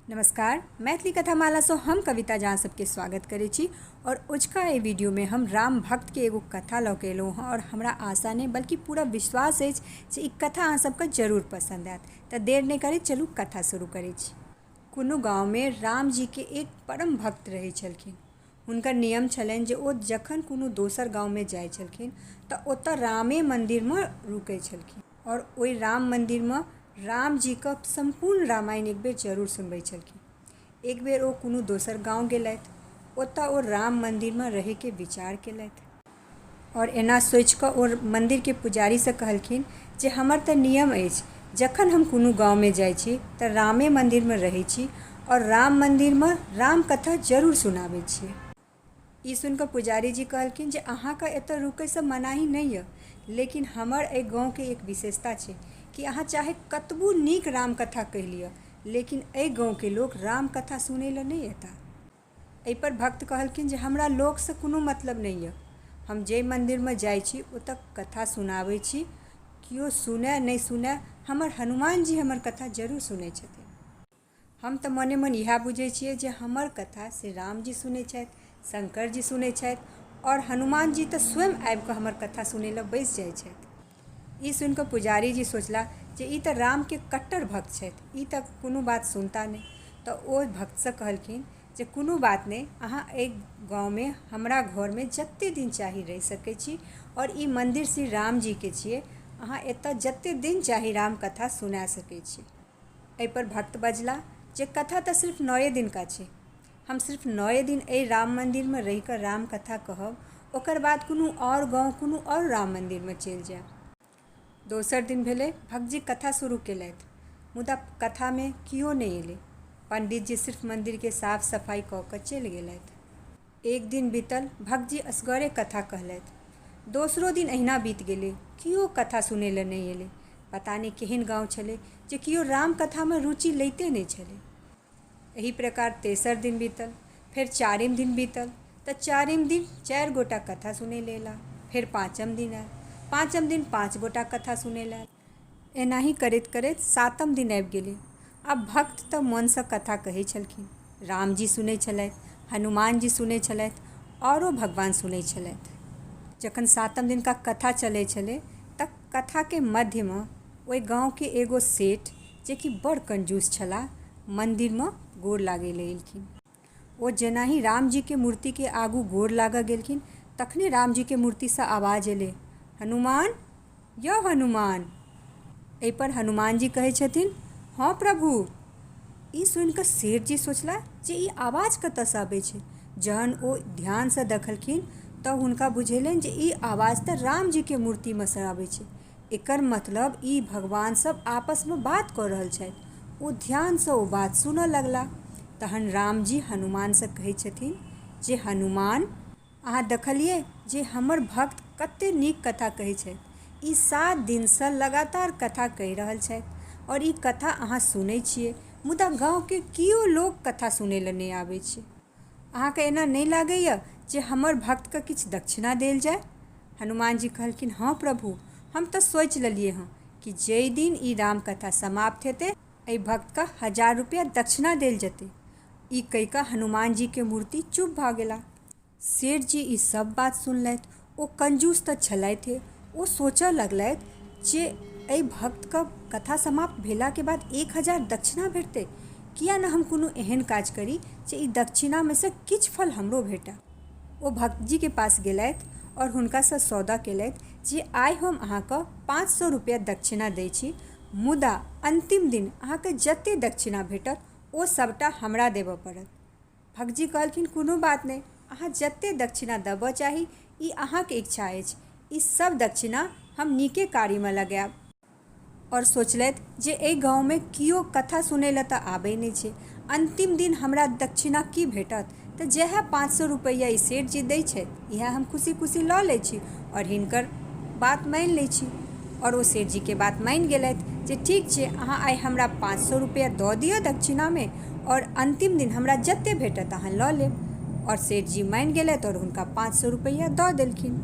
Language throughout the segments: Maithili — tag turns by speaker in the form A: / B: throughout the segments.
A: नमस्कार, मैथिली कथामाला से हम कविता जहाँ सबके स्वागत करे छी। और उजका ए वीडियो में हम राम भक्त के एगो कथा लऽ के एलहुँ हँ और हमरा आशा नहीं बल्कि पूरा विश्वास है जे ई कथा अहाँ सबके जरूर पसंद आयत। तो देर नहीं करी, चलू कथा शुरू करै छी। कोनो गाँव में राम जी के एक परम भक्त रहै छलखिन। हुनकर नियम छलनि जे ओ जखन कोनो दोसर गाँव में जाइ छलखिन तऽ ओतऽ रामे मंदिर में रुकै छलखिन और ओहि राम मंदिर में राम जी का संपूर्ण रामायण एक बेर जरूर सुनबै छलखिन। एक बेर ओ कोनो दोसर गाँव गेलथि, ओतऽ ओ राम मंदिर में रहे के विचार केलथि और एना सोचि कऽ ओ मंदिर के पुजारी से कहलखिन जे हमर तऽ नियम अछि, जखन हम कोनो गाँव में जाइ छी तऽ रामे मंदिर में रहै छी और राम मंदिर में राम कथा जरूर सुनाबै छियै। ई सुनि कऽ पुजारी जी कहलखिन जे अहाँके एतऽ रुकैसँ मनाही नहि यऽ, लेकिन हमर एहि गाँव के एक विशेषता छै कि अहाँ चाहे कतबो नीक राम कथा कहि लिअ, लेकिन एहि गाँव के लोक राम कथा सुनै लए नहि एता। एहि पर भक्त कहलखिन जे हमरा लोक से कोनो मतलब नहीं यऽ, हम जे मंदिर में जाइ छी ओतऽ कथा सुनाबै छी, केओ सुनै नहीं सुनै हमर हनुमान जी हमर कथा जरूर सुनै छथिन। हम तऽ मने मन इएह बुझै छियै जे हमर कथा से राम जी सुनै छथि, शंकर जी सुनै छथि और हनुमान जी तऽ स्वयं आबि कऽ हमर कथा सुनै लए बैसि जाइ छथि। ई सुनि कऽ पुजारी जी सोचला जे ई तऽ राम के कट्टर भक्त छथि, ई तऽ कोनो बात सुनता नहीं। तऽ ओ भक्त से कहलखिन जे कोनो बात नहीं, अहाँ एहि गाँव में हमरा घर में जत्ते दिन चाही रहि सकै छी और ई मंदिर श्री राम जी के छियै, अहाँ एतऽ जत्ते दिन चाही राम कथा सुना सकै छी। एहि पर भक्त बजला जे कथा तऽ सिर्फ 9 दिन का छै, हम सिर्फ 9 दिन एहि राम मंदिर में रहि कऽ राम कथा कहब, ओकर बाद कोनो और गाँव कोनो और राम मंदिर में चलि जायब। दोसर दिन भेलै, भक्त जी कथा शुरू केलथि, मुदा कथा में कियो नहीं एलै। पंडित जी सिर्फ मंदिर के साफ सफाई कऽ कऽ चलि गेलथि। एक दिन बीतल, भक्त जी असगरे कथा कहलथि। दोसरो दिन अहिना बीत गेलै, कियो कथा सुनै लए नहीं एलै। पता नहीं केहन गाँव छलै जे कियो राम कथा में रुचि लैते नहीं छलै। एही प्रकार तेसर दिन बीतल, फेर चारिम दिन बीतल तऽ चारिम दिन 4 गोटा कथा सुनै लए एला। फेर पाँचम दिन आयल, पाँचम दिन 5 गोटा कथा सुनै लए आयल। एनाही करैत करैत 7म दिन आबि गेलै। आब भक्त तऽ मनसँ कथा कहै छलखिन, राम जी सुनै छलथि, हनुमान जी सुनै छलथि औरो भगवान सुनै छलथि। जखन 7म दिन का कथा चलै छलै तऽ कथा के मध्य में ओहि गाँव के एगो सेठ जे कि बड़ कंजूस छलाह, मंदिर में गोर लागै लए एलखिन। ओ जेनाही राम जी के मूर्ति के आगू गोर लागऽ गेलखिन, तखने राम जी के मूर्ति से आवाज एलै, हनुमान, यौ हनुमान। एहि पर हनुमान जी कहै छथिन, हाँ प्रभु। ई सुनि कऽ सेठ जी सोचला जे ई आवाज कतऽसँ आबै छै। जहन ओ ध्यान से देखलखिन तऽ हुनका बुझेलनि जे ई आवाज तऽ राम जी के मूर्ति में से आबै छै। एकर मतलब ई भगवान सब आपस में बात कऽ रहल छथि। ओ ध्यान से ओ बात सुनऽ लगला। तहन राम जी हनुमान से कहै छथिन जे हनुमान, अहाँ देखलिए जे हमर भक्त कते नीक कथा कहै छथि। ई 7 दिन से लगातार कथा कहि रहल छथि और ई कथा अहाँ सुनै छियै, मुदा गाँव के कियो लोक कथा सुनै लए नहीं आबै छै। अहाँके एना नहीं लागैए जे हमर भक्त के किछु दक्षिणा देल जाय? हनुमान जी कहलखिन, हाँ प्रभु, हम तऽ सोचि लेलिए हँ कि जाहि दिन ई राम कथा समाप्त हेतै, एहि भक्त का 1000 रुपया दक्षिणा देल जेतै। ई कहि कऽ हनुमान जी के मूर्ति चुप भऽ गेला। सेठ जी ई सब बात सुनलथि। ओ कंजूस तऽ छलथि, ओ सोचऽ लगलथि जे एहि भक्त का कथा समाप्त भेला के बाद 1000 दक्षिणा भेटतै, किया न हम कोनो एहन काज करी जे ई दक्षिणा में से किछु फल हमरो भेटै। ओ भक्त जी के पास गेलथि और हुनका से सौदा केलथि जे आइ हम अहाँके 500 रुपया दक्षिणा दै छी, मुदा अंतिम दिन अहाँके जते दक्षिणा भेटत ओ सबटा हमरा देबऽ पड़त। भक्त जी कहलखिन, कोनो बात नहीं, अहाँ जते दक्षिणा देबऽ चाही ई अहाँके इच्छा अछि। ई सब दक्षिणा हम नीके कार्य में लगायब। और सोचलथि जे एहि गाँव में कियो कथा सुनै लए तऽ आबै नहीं छै, अंतिम दिन हमरा दक्षिणा की भेटत, तऽ जएह 500 रुपया ई सेठ जी दै छै, इएह हम खुशी खुशी लऽ लै छी और हिनकर बात मानि लै छी। और ओ सेठ जी के बात मानि गेलथि जे ठीक छै, अहाँ आइ हमरा 500 रुपया दऽ दिअ दक्षिणा में और अंतिम दिन हमरा जते भेटत अहाँ लऽ लेब। और सेठ जी मानि गेलथि और हुनका 500 रुपया दऽ देलखिन।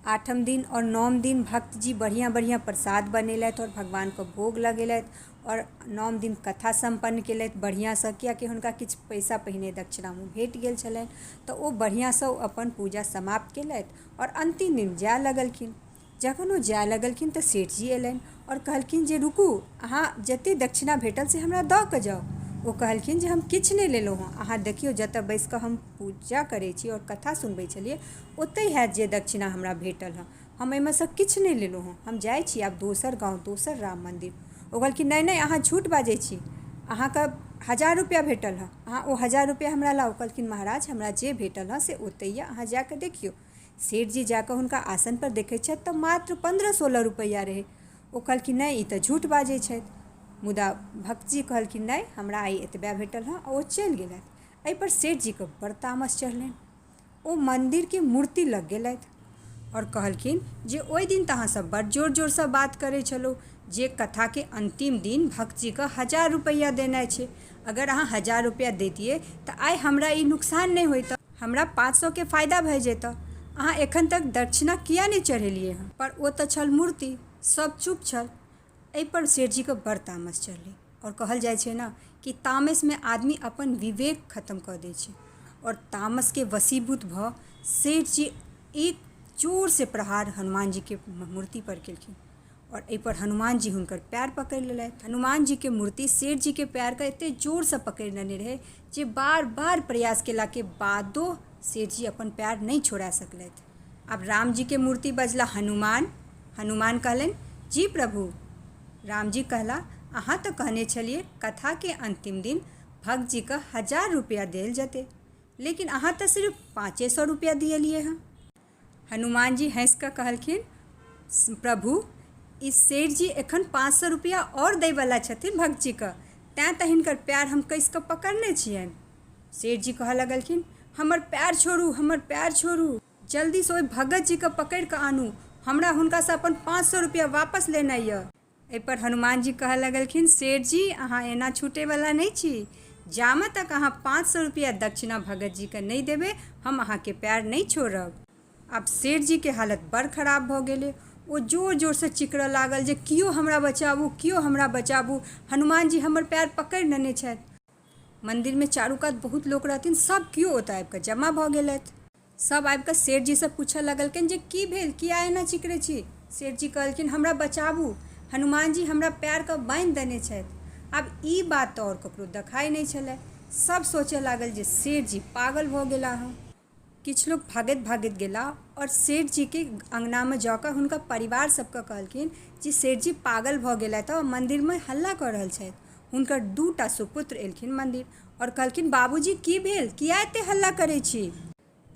A: 8म दिन और 9म दिन भक्त जी बढ़िया बढ़िया प्रसाद बनेलथि और भगवान को भोग लगेलथि और 9 दिन कथा सम्पन्न केलथि बढ़िआँसँ, कियाकि हुनका किछु पैसा पहिने दक्षिणामे भेट गेल छलनि। तऽ ओ बढ़िआँसँ अपन पूजा समाप्त केलथि और अन्तिम दिन जाय लगलखिन। जखन ओ जाय लगलखिन तऽ सेठजी अयलनि और कहलखिन जे रुकू, अहाँ जतेक दक्षिणा भेटल से हमरा दऽ कऽ जाउ। ओ कहलखिन जे हम किछु नहि लेलहुँ हँ, अहाँ देखियौ जतऽ बैसि कऽ हम पूजा करै छी और कथा सुनबै छलियै ओतहि हैत जे दक्षिणा हमरा भेटल हँ, हम एहिमेसँ किछु नहि लेलहुँ हँ, हम जाइ छी आब दोसर गाँव, दोसर राम मन्दिर। ओ कहलखिन नहि नहि, अहाँ झूठ बाजै छी, अहाँके 1000 रुपैआ भेटल हँ, अहाँ ओ 1000 रुपैआ हमरा लाउ। कहलखिन महाराज हमरा जे भेटल हँ से ओतहि यऽ, अहाँ जाकऽ देखियौ। सेठजी जाकऽ हुनका आसनपर देखैत छथि तऽ मात्र 15-16 रुपैआ रहै। ओ कहलखिन नहि, ई तऽ झूठ बाजै छथि। मुदा भक्तजी कहलखिन नहि, हमरा आइ एतबा भेटल हँ, ओ चलि गेलथि। एहिपर सेठजीके बड़ तामस चढ़लनि। ओ मन्दिरके मूर्ति लग गेलथि और कहलखिन जे ओहि दिन तऽ अहाँसभ बड़ जोर जोरसँ बात करै छलहुँ जे कथाके अन्तिम दिन भक्तजीके 1000 रुपैआ देनाइ छै। अगर अहाँ 1000 रुपैआ दैतियै तऽ आइ हमरा ई नुकसान नहि होइतऽ, हमरा 500के फायदा भए जेतऽ। अहाँ एखन तक दक्षिणा किया नहि चढ़ेलियै हँ? पर ओ तऽ छल मूर्ति, सब चुप छल। एहिपर सेठजीके बड़ तामस चढ़लै और कहल जाइ छै ने कि तामसमे आदमी अपन विवेक खत्म कऽ दै छै। और तामसके वशीभूत भऽ सेठजी एक जोरसँ प्रहार हनुमान जीके मूर्ति पर केलखिन और एहिपर हनुमान जी हुनकर पैर पकड़ि लेलथि। हनुमान जीके मूर्ति सेठ जीके पैरके एतेक जोरसँ पकड़ि लेने रहै जे बार बार प्रयास केलाके बादो सेठ जी अपन पैर नहि छोड़ा सकलथि। आब राम जीके मूर्ति बजला हनुमान। हनुमान कहलनि जी प्रभु। राम जी कहला अहाँ तऽ कहने छलिए कथाके अन्तिम दिन भक्त जीके 1000 रुपैआ देल जेतै, लेकिन अहाँ तऽ सिर्फ 500 रुपैआ दिएलिए हँ। हनुमान जी हँसि कऽ कहलखिन प्रभु, ई सेठ जी एखन 500 रुपैआ और दैवला छथिन भक्त जीके, तैँ तऽ हिनकर पैर हम कसि कऽ पकड़ने छियनि। सेठ जी कहऽ लगलखिन हमर पैर छोड़ू, हमर पैर छोड़ू, जल्दीसँ ओहि भगत जीके पकड़ि कऽ आनू, हमरा हुनकासँ अपन 500 रुपैआ वापस लेनाइ यऽ। एहिपर हनुमान जी कहऽ लगलखिन सेठ जी अहाँ एना छूटैवला नहि छी, जामे तक अहाँ 500 रुपैआ दक्षिणा भगत जीके नहि देबै हम अहाँके पैर नहि छोड़ब। आब सेठ जीके हालत बड़ खराब भऽ गेलै। ओ जोर जोरसँ चिकरऽ लागल जे कियो हमरा बचाबू, कियो हमरा बचाबू, हनुमान जी हमर पैर पकड़ि लेने छथि। मन्दिरमे चारू कात बहुत लोक रहथिन, सब कियो ओतऽ आबि कऽ जमा भऽ गेलथि। सब आबि कऽ सेठ जीसँ पूछऽ लगलखिन जे की भेल, किया एना चिकरै छी? सेठ जी कहलखिन हमरा बचाबू, हनुमान जी हमरा पैरके बान्हि देने छथि। आब ई बात तऽ और ककरो देखाइ नहि छलै। सब सोचऽ लागल जे सेठ जी पागल भऽ गेला हँ। किछु लोग भागैत भागैत गेला और सेठ जीके अङ्गनामे जाकऽ हुनका परिवार सबके कहलखिन जे सेठ जी पागल भऽ गेलथि तऽ मन्दिरमे हल्ला कऽ रहल छथि। हुनकर 2टा सुपुत्र एलखिन मन्दिर और कहलखिन बाबूजी की भेल, किया एतेक हल्ला करै छी?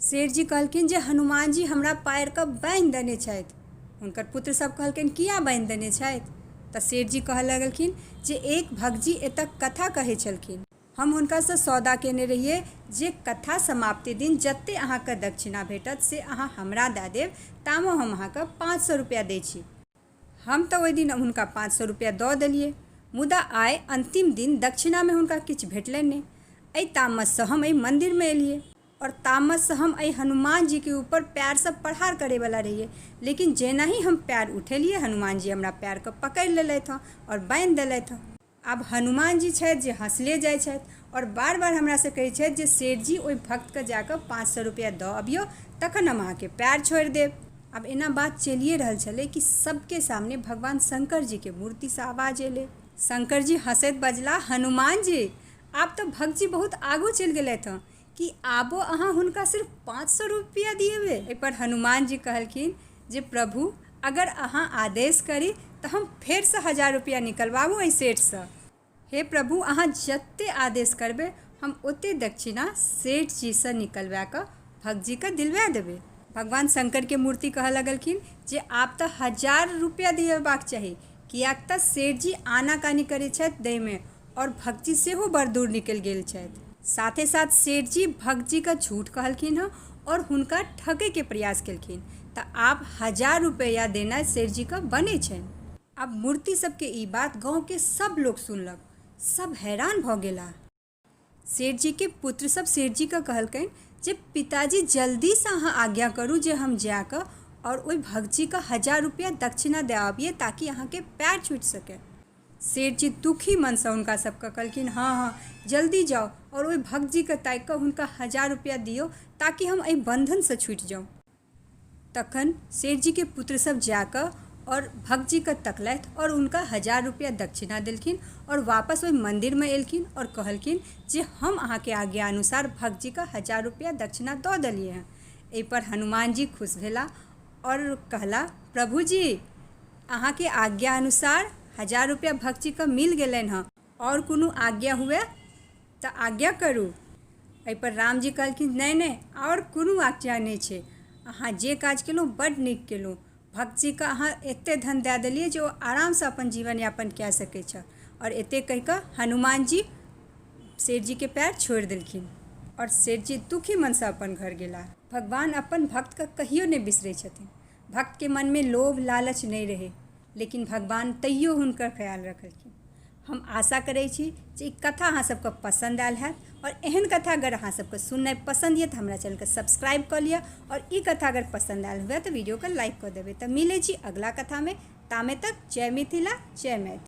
A: सेठ जी कहलखिन जे हनुमान जी हमरा पैरके बान्हि देने छथि। हुनकर पुत्र सब कहलखिन किया बान्हि देने छथि? तऽ सेठ जी कहऽ लगलखिन जे एक भक्त जी एतऽ कथा कहै छलखिन, हम हुनकासँ सौदा केने रहिए जे कथा समाप्ति दिन जतेक अहाँके दक्षिणा भेटत से अहाँ हमरा दऽ देब, तामे हम अहाँके 500 रुपैआ दै छी। हम तऽ ओहि दिन हुनका 500 रुपैआ दऽ देलिए, मुदा आइ अन्तिम दिन दक्षिणामे हुनका किछु भेटलनि नहि। एहि तामससँ हम एहि मन्दिरमे एलिए और तामससँ हम एहि हनुमान जीके ऊपर पैरसँ प्रहार करैवला रहिए, लेकिन जेना ही हम पैर उठेलिए हनुमान जी हमरा पैरके पकड़ि लेलथि हँ और बान्हि देलथि हँ। आब हनुमान जी छथि जे हँसले जाइ छथि और बार बार हमरासँ कहै छथि जे सेठ जी ओहि भक्तके जाकऽ 500 रुपैआ दऽ अबियौ तखन हम अहाँके पैर छोड़ि देब। अब एना बात चलिए रहल छलै कि सबके सामने भगवान शंकर जीके मूर्तिसँ आवाज एलै। शंकर जी हँसैत बजला हनुमान जी आब तऽ भक्त जी बहुत आगू चलि गेलथि हँ कि आबो अहाँ हुनका सिर्फ 500 रुपैआ दिएबै। एहिपर हनुमान जी कहलखिन जे प्रभु अगर अहाँ आदेश करी तऽ हम फेरसँ 1000 रुपैआ निकलबाबू एहि सेठसँ। हे प्रभु अहाँ जतेक आदेश करबै हम ओतेक दक्षिणा सेठ जीसँ निकलबा कऽ भक्त जीके दिलवा देबै। भगवान शंकरके मूर्ति कहऽ लगलखिन जे आब तऽ 1000 रुपैआ दिएबाक चाही, किएक तऽ सेठ जी आनाकानी करै छथि दैमे और भक्त जी सेहो बड़ दूर निकलि गेल छथि। साथे साथ सेठ जी भक्त जीके झूठ कहलखिन हँ और हुनका ठकैके प्रयास केलखिन, तऽ आब 1000 रुपैआ देनाइ सेठ जीके बनै छनि। आब मूर्ति सबके ई बात गाँवके सब लोग सुनलक, सब हैरान भऽ गेला। सेठ जीके पुत्र सब सेठ जीके कहलकनि जे पिताजी जल्दीसँ अहाँ आज्ञा करू जे हम जाकऽ और ओहि भक्त जीके 1000 रुपैआ दक्षिणा दऽ आबिए ताकि अहाँके पैर छूटि सकै। सेठ जी दुखी मन से हुनका सबके कहलखिन हाँ हाँ जल्दी जाओ और ओहि भक्त जी के ताकि कऽ हुनका 1000 रुपया दियौ ताकि हम एहि बंधन से छूटि जाऊँ। तखन सेठ जी के पुत्र सब जाकर और भक्त जी के तकलथि और उनका 1000 रुपया दक्षिणा देलखिन और वापस ओहि मंदिर में एलखिन और कहलखिन जे हम अहाँ के आज्ञा अनुसार भक्त जी का 1000 रुपया दक्षिणा दऽ देलिए हैं। एहि पर हनुमान जी खुश भेला और कहला प्रभु जी अहाँ के आज्ञा अनुसार 1000 रुपया भक्त जी के मिल गेलनि हँ और कोनो आज्ञा हुए तऽ आज्ञा करू। एहि पर राम जी कहलखिन नहीं नहीं और कोनो आज्ञा नहीं छै, अहाँ जे काज केलहुँ बड्ड नीक केलहुँ। भक्त जी के अहाँ एते धन दे देलिए जो आराम से अपन जीवन यापन कए सकै छ। और एते कहि कऽ हनुमान जी सेठ जी के पैर छोड़ि देलखिन और सेठ जी दुखी मन से अपन घर गेला। भगवान अपन भक्त के कहियो नहीं बिसरै छथिन। भक्त के मन में लोभ लालच नहीं रहे लेकिन भगवान तैयो हुनकर ख्याल रखलखिन। हम आशा करै छी जे ई कथा अहाँ सबके पसंद आयल हैत और एहन कथा अगर अहाँ सबके सुननाइ पसंद ये तो हमरा चैनल के सब्सक्राइब कर लिअ और ई कथा अगर पसंद आयल हुए तो वीडियो के लाइक कर देबै। तो मिलै छी अगला कथा में, तामे तक जय मिथिला जय मैथिली।